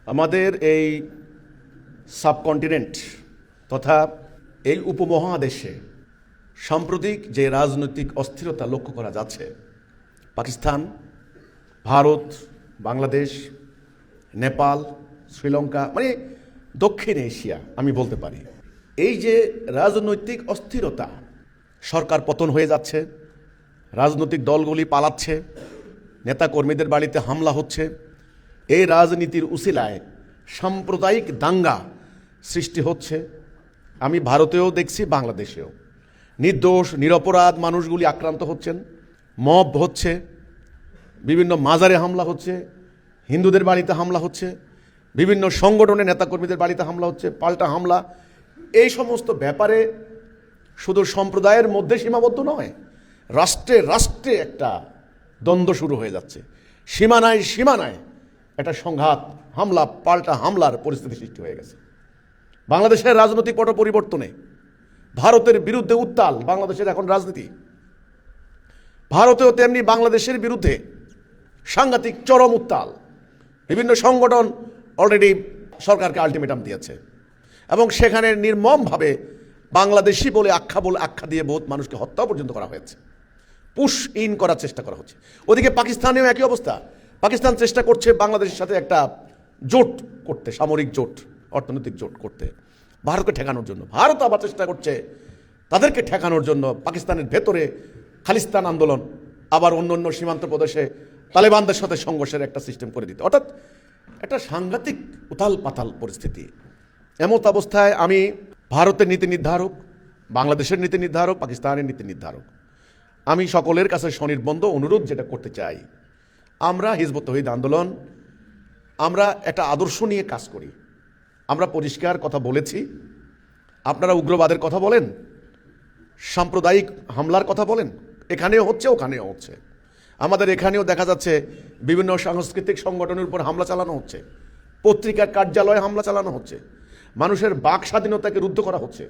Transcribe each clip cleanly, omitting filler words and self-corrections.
আমাদের এই সাবকন্টিনেন্ট তথা এই উপমহাদেশে সাম্প্রতিক যে রাজনৈতিক অস্থিরতা লক্ষ্য করা যাচ্ছে, পাকিস্তান, ভারত, বাংলাদেশ, নেপাল, শ্রীলঙ্কা, মানে দক্ষিণ এশিয়া আমি বলতে পারি, এই যে রাজনৈতিক অস্থিরতা, সরকার পতন হয়ে যাচ্ছে, রাজনৈতিক দলগুলি পালাচ্ছে, নেতাকর্মীদের বাড়িতে হামলা হচ্ছে, এই রাজনীতির উসিলায় সাম্প্রদায়িক দাঙ্গা সৃষ্টি হচ্ছে। আমি ভারতেও দেখছি, বাংলাদেশেও নির্দোষ নিরপরাধ মানুষগুলি আক্রান্ত হচ্ছেন, মব হচ্ছে, বিভিন্ন মাজারে হামলা হচ্ছে, হিন্দুদের বাড়িতে হামলা হচ্ছে, বিভিন্ন সংগঠনের নেতাকর্মীদের বাড়িতে হামলা হচ্ছে, পাল্টা হামলা। এই সমস্ত ব্যাপারে শুধু সম্প্রদায়ের মধ্যে সীমাবদ্ধ নয়, রাষ্ট্রে রাষ্ট্রে একটা দ্বন্দ্ব শুরু হয়ে যাচ্ছে। সীমানায় সীমানায় একটা সংঘাত, হামলা, পাল্টা হামলার পরিস্থিতি সৃষ্টি হয়ে গেছে। বাংলাদেশের রাজনৈতিক পট পরিবর্তনে ভারতের বিরুদ্ধে উত্তাল বাংলাদেশের এখন রাজনীতি। ভারতেও তেমনি বাংলাদেশের বিরুদ্ধে সাংঘাতিক চরম উত্তাল। বিভিন্ন সংগঠন অলরেডি সরকারকে আলটিমেটাম দিয়েছে এবং সেখানে নির্মমভাবে বাংলাদেশি বলে আখ্যা দিয়ে বহুত মানুষকে হত্যা পর্যন্ত করা হয়েছে। পুশ ইন করার চেষ্টা করা হচ্ছে। ওদিকে পাকিস্তানেও একই অবস্থা। পাকিস্তান চেষ্টা করছে বাংলাদেশের সাথে একটা জোট করতে, সামরিক জোট, অর্থনৈতিক জোট করতে, ভারতকে ঠেকানোর জন্য। ভারত আবার চেষ্টা করছে তাদেরকে ঠেকানোর জন্য পাকিস্তানের ভেতরে খালিস্তান আন্দোলন, আবার অন্য অন্য সীমান্ত প্রদেশে তালেবানদের সাথে সংঘর্ষের একটা সিস্টেম করে দিতে। অর্থাৎ একটা সাংঘাতিক উথাল পাতাল পরিস্থিতি। এমত অবস্থায় আমি ভারতের নীতি নির্ধারক, বাংলাদেশের নীতি নির্ধারক, পাকিস্তানের নীতি নির্ধারক, আমি সকলের কাছে স্বনির্বন্ধ অনুরোধ যেটা করতে চাই, আমরা হিজবুত তৌহিদ আন্দোলন, আমরা একটা আদর্শ নিয়ে কাজ করি। আমরা পরিষ্কার কথা বলেছি। আপনারা উগ্রবাদের কথা বলেন, সাম্প্রদায়িক হামলার কথা বলেন, এখানেও হচ্ছে, ওখানেও হচ্ছে। আমাদের এখানেও দেখা যাচ্ছে বিভিন্ন সাংস্কৃতিক সংগঠনের উপর হামলা চালানো হচ্ছে, পত্রিকার কার্যালয়ে হামলা চালানো হচ্ছে, মানুষের বাক স্বাধীনতাকে রুদ্ধ করা হচ্ছে।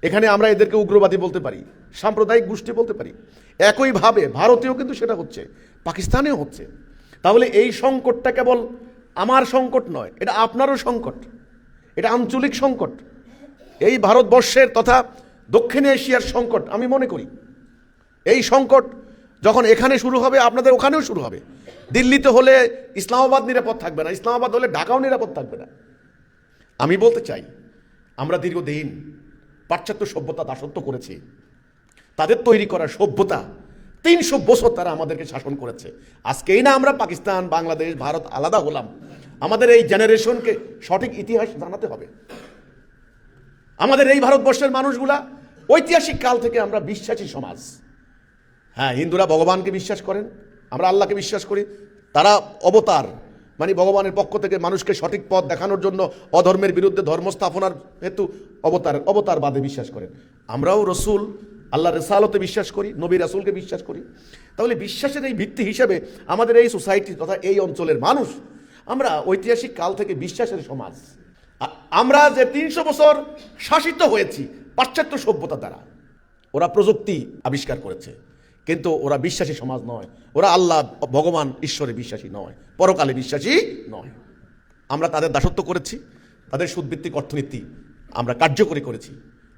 এখানে আমরা এদেরকে উগ্রবাদী বলতে পারি, সাম্প্রদায়িক গোষ্ঠী বলতে পারি। একইভাবে ভারতেও কিন্তু সেটা হচ্ছে, পাকিস্তানেও হচ্ছে। তাহলে এই সংকটটা কেবল আমার সংকট নয়, এটা আপনারও সংকট, এটা আঞ্চলিক সংকট, এই ভারতবর্ষের তথা দক্ষিণ এশিয়ার সংকট। আমি মনে করি এই সংকট যখন এখানে শুরু হবে, আপনাদের ওখানেও শুরু হবে। দিল্লিতে হলে ইসলামাবাদ নিরাপদ থাকবে না, ইসলামাবাদ হলে ঢাকাও নিরাপদ থাকবে না। আমি বলতে চাই, আমরা দীর্ঘদিন পাশ্চাত্য সভ্যতা দাসত্ব করেছি। তাদের তৈরি করা সভ্যতা 300 বছর তারা আমাদেরকে শাসন করেছে। আজকেই না আমরা পাকিস্তান, বাংলাদেশ, ভারত আলাদা হলাম। আমাদের এই জেনারেশনকে সঠিক ইতিহাস জানাতে হবে। আমাদের এই ভারতবর্ষের মানুষগুলা ঐতিহাসিক কাল থেকে আমরা বিশ্বাসী সমাজ। হ্যাঁ, হিন্দুরা ভগবানকে বিশ্বাস করেন, আমরা আল্লাহকে বিশ্বাস করি। তারা অবতার, মানে ভগবানের পক্ষ থেকে মানুষকে সঠিক পথ দেখানোর জন্য অধর্মের বিরুদ্ধে ধর্ম স্থাপনার হেতু অবতারবাদে বিশ্বাস করেন। আমরাও রসুল, আল্লাহ রেসালতে বিশ্বাস করি, নবী রাসূলকে বিশ্বাস করি। তাহলে বিশ্বাসের এই ভিত্তি হিসেবে আমাদের এই সোসাইটি তথা এই অঞ্চলের মানুষ, আমরা ঐতিহাসিক কাল থেকে বিশ্বাসের সমাজ। আমরা যে 300 বছর শাসিত হয়েছি পাশ্চাত্য সভ্যতা দ্বারা। ওরা প্রযুক্তি আবিষ্কার করেছে, কিন্তু ওরা বিশ্বাসী সমাজ নয়। ওরা আল্লাহ, ভগবান, ঈশ্বরে বিশ্বাসী নয়, পরকালে বিশ্বাসী নয়। আমরা তাদের দাসত্ব করেছি, তাদের সুদভিত্তিক অর্থনীতি আমরা কার্যকরী করেছি।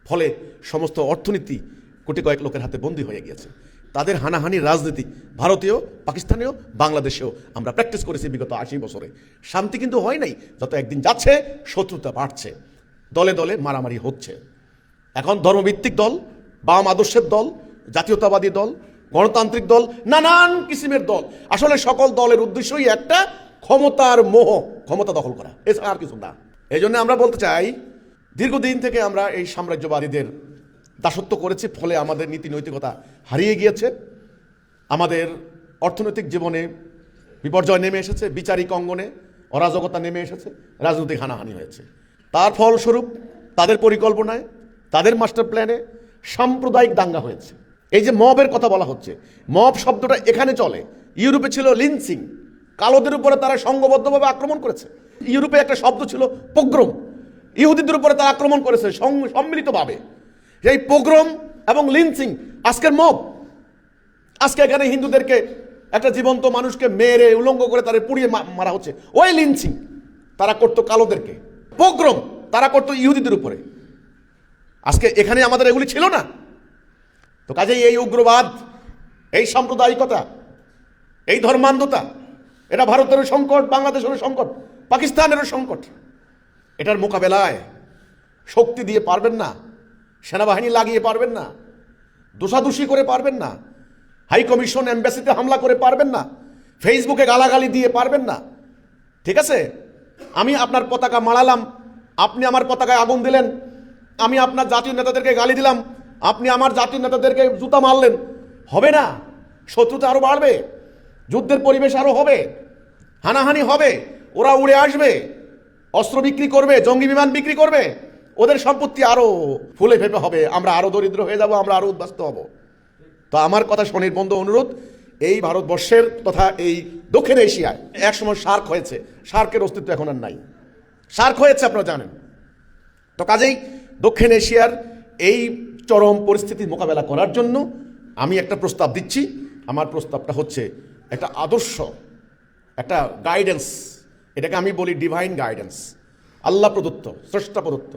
ফলে সমস্ত অর্থনীতি কোটি কয়েক লোকের হাতে বন্দী হয়ে গিয়েছে। তাদের হানাহানির রাজনীতি ভারতীয়, পাকিস্তানেও, বাংলাদেশেও আমরা প্র্যাকটিস করেছি বিগত 80 বছরে। শান্তি কিন্তু হয় নাই। যত একদিন যাচ্ছে শত্রুতা বাড়ছে, দলে দলে মারামারি হচ্ছে। এখন ধর্মভিত্তিক দল, বাম আদর্শের দল, জাতীয়তাবাদী দল, গণতান্ত্রিক দল, নানান কিসিমের দল, আসলে সকল দলের উদ্দেশ্যই একটা, ক্ষমতার মোহ, ক্ষমতা দখল করা, এছাড়া আর কিছু না। এই জন্য আমরা বলতে চাই, দীর্ঘদিন থেকে আমরা এই সাম্রাজ্যবাদীদের দাসত্ব করেছি। ফলে আমাদের নীতি নৈতিকতা হারিয়ে গিয়েছে। আমাদের অর্থনৈতিক জীবনে বিপর্যয় নেমে এসেছে, বিচারিক অঙ্গনে অরাজকতা নেমে এসেছে, রাজনৈতিক হানাহানি হয়েছে। তার ফলস্বরূপ তাদের পরিকল্পনায়, তাদের মাস্টার প্ল্যানে সাম্প্রদায়িক দাঙ্গা হয়েছে। এই যে মবের কথা বলা হচ্ছে, মব শব্দটা এখানে চলে। ইউরোপে ছিল লিঞ্চিং, কালোদের উপরে তারা সংঘবদ্ধভাবে আক্রমণ করেছে। ইউরোপে একটা শব্দ ছিল পোগ্রোম, ইহুদিদের উপরে তারা আক্রমণ করেছে সম্মিলিতভাবে। এই পোগ্রোম এবং লিঞ্চিং আজকের মব। আজকে এখানে হিন্দুদেরকে, একটা জীবন্ত মানুষকে মেরে উলঙ্গ করে তাদের পুড়িয়ে মারা হচ্ছে, ওই লিঞ্চিং। তারা করতো কালোদেরকে, পোগ্রম তারা করতো ইহুদিদের উপরে। আজকে এখানে আমাদের এগুলি ছিল না। তো কাজেই এই উগ্রবাদ, এই সাম্প্রদায়িকতা, এই ধর্মান্ধতা, এটা ভারতেরও সংকট, বাংলাদেশেরও সংকট, পাকিস্তানেরও সংকট। এটার মোকাবেলায় শক্তি দিয়ে পারবেন না, সেনাবাহিনী লাগিয়ে পারবেন না, দোষাদোষি করে পারবেন না, হাই কমিশন এম্বাসিতে হামলা করে পারবেন না, ফেসবুকে গালাগালি দিয়ে পারবেন না। ঠিক আছে, আমি আপনার পতাকা মাড়ালাম, আপনি আমার পতাকায় আগুন দিলেন, আমি আপনার জাতীয় নেতাদেরকে গালি দিলাম, আপনি আমার জাতীয় নেতাদেরকে জুতা মারলেন, হবে না। শত্রুতা আরো বাড়বে, যুদ্ধের পরিবেশ আরো হবে, হানাহানি হবে, ওরা উড়ে আসবে, অস্ত্র বিক্রি করবে, জঙ্গি বিমান বিক্রি করবে, ওদের সম্পত্তি আরো ফুলে ফেপে হবে, আমরা আরো দরিদ্র হয়ে যাব, আমরা আরো উদ্বাস্ত হব। তো আমার কথা শনির বন্ধু অনুরোধ, এই ভারতবর্ষের তথা এই দক্ষিণ এশিয়ায় একসময় সার্ক হয়েছে, সার্কের অস্তিত্ব এখন আর নাই। সার্ক হয়েছে আপনারা জানেন। তো কাজেই দক্ষিণ এশিয়ার এই চরম পরিস্থিতির মোকাবেলা করার জন্য আমি একটা প্রস্তাব দিচ্ছি। আমার প্রস্তাবটা হচ্ছে একটা আদর্শ, একটা গাইডেন্স, এটাকে আমি বলি ডিভাইন গাইডেন্স, আল্লাহ প্রদত্ত, স্রষ্টা প্রদত্ত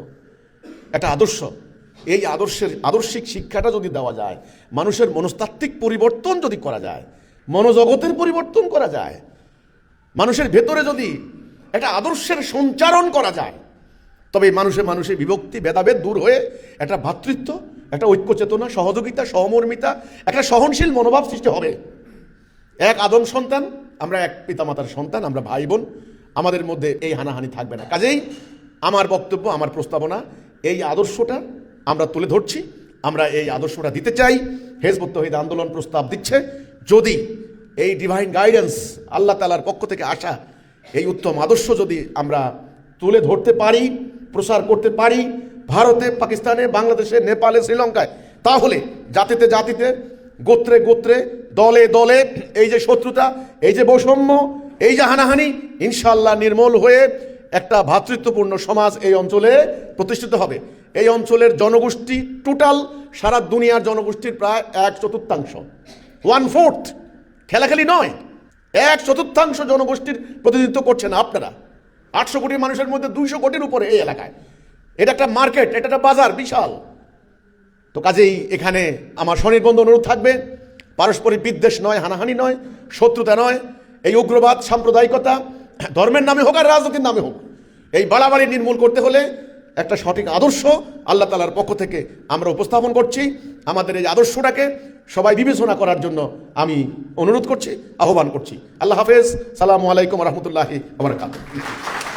একটা আদর্শ। এই আদর্শিক শিক্ষাটা যদি দেওয়া যায়, মানুষের মনস্তাত্ত্বিক পরিবর্তন যদি করা যায়, মনোজগতের পরিবর্তন করা যায়, মানুষের ভেতরে যদি একটা আদর্শের সঞ্চারণ করা যায়, তবে মানুষের বিভক্তি ভেদাভেদ দূর হয়ে একটা ভ্রাতৃত্ব, একটা ঐক্য চেতনা, সহযোগিতা, সহমর্মিতা, একটা সহনশীল মনোভাব সৃষ্টি হবে। এক আদম সন্তান, আমরা এক পিতামাতার সন্তান, আমরা ভাই বোন, আমাদের মধ্যে এই হানাহানি থাকবে না। কাজেই আমার বক্তব্য, আমার প্রস্তাবনা, এই আদর্শটা আমরা তুলে ধরছি, আমরা এই আদর্শটা দিতে চাই। হিজবুত তাওহীদ আন্দোলন প্রস্তাব দিচ্ছে, যদি এই ডিভাইন গাইডেন্স, আল্লাহ তাআলার পক্ষ থেকে আসা এই উত্তম আদর্শ যদি আমরা তুলে ধরতে পারি, প্রসার করতে পারি ভারতে, পাকিস্তানে, বাংলাদেশে, নেপালে, শ্রীলঙ্কায়, তাহলে জাতিতে জাতিতে, গোত্রে গোত্রে, দলে দলে এই যে শত্রুতা, এই যে বৈষম্য, এই যে হানাহানি, ইনশাআল্লাহ নির্মূল হয়ে একটা ভ্রাতৃত্বপূর্ণ সমাজ এই অঞ্চলে প্রতিষ্ঠিত হবে। এই অঞ্চলের জনগোষ্ঠী টোটাল সারা দুনিয়ার জনগোষ্ঠীর প্রায় 1/4, 1/4, খেলাখেলি নয়, 1/4 জনগোষ্ঠীর প্রতিনিধিত্ব করছেন আপনারা। 800 কোটি মানুষের মধ্যে 200 কোটির উপরে এই এলাকায়। এটা একটা মার্কেট, এটা একটা বাজার বিশাল। তো কাজেই এখানে আমার স্বনির্বন্ধ অনুরোধ থাকবে, পারস্পরিক বিদ্বেষ নয়, হানাহানি নয়, শত্রুতা নয়, এই উগ্রবাদ, সাম্প্রদায়িকতা, ধর্মের নামে হোক আর রাজনীতির নামে হোক, এই বাড়াবাড়ি নির্মূল করতে হলে একটা সঠিক আদর্শ আল্লাহ তাআলার পক্ষ থেকে আমরা উপস্থাপন করছি। আমাদের এই আদর্শটাকে সবাই বিবেচনা করার জন্য আমি অনুরোধ করছি, আহ্বান করছি। আল্লাহ হাফেজ, সালামু আলাইকুম রহমতুল্লাহি ওয়া বারাকাতুহু।